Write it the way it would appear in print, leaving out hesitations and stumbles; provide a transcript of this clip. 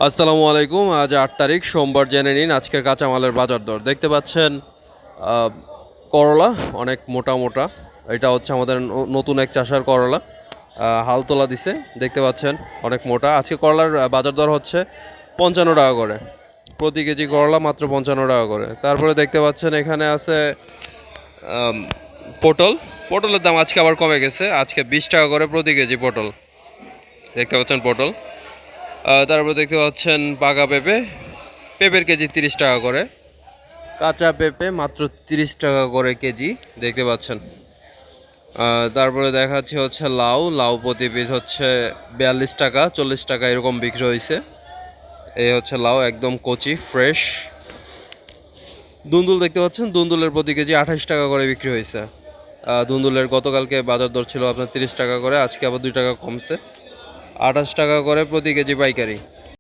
আসসালামু আলাইকুম। আজ ৮ তারিখ সোমবার, জেনে নিন আজকের কাঁচামালের বাজার দর। দেখতে পাচ্ছেন আহ, করলা অনেক মোটা মোটা। এটা হচ্ছে আমাদের নতুন এক চাষার করলা। হাল তোলা দিছে, দেখতে পাচ্ছেন অনেক মোটা। আজকে করলার বাজার দর হচ্ছে ৫৫ টাকা করে প্রতি কেজি। করলা মাত্র ৫৫ টাকা করে। তারপরে দেখতে পাচ্ছেন এখানে আছে আম, পটল। পটলের দাম আজকে আবার কমে গেছে, আজকে ২০ টাকা করে প্রতি কেজি পটল। দেখতে পাচ্ছেন পটল। তারপর দেখতে পাচ্ছেন পাকা পেঁপে। পেঁপের কেজি ৩০ টাকা করে। কাঁচা পেঁপে মাত্র ৩০ টাকা করে কেজি, দেখতে পাচ্ছেন। তারপরে দেখাচ্ছি হচ্ছে লাউ। লাউ প্রতি পিস হচ্ছে ৪২ টাকা, ৪০ টাকা এরকম বিক্রি হয়েছে। এই হচ্ছে লাউ, একদম কচি ফ্রেশ। দুন্দুল দেখতে পাচ্ছেন, দুন্দুলের প্রতি কেজি ২৮ টাকা করে বিক্রি হয়েছে। দুন্দুলের গতকালকে বাজার দর ছিল আপনার ৩০ টাকা করে, আজকে আবার ২ টাকা কমছে। ২৮ টাকা করে প্রতি কেজি পাইকারি।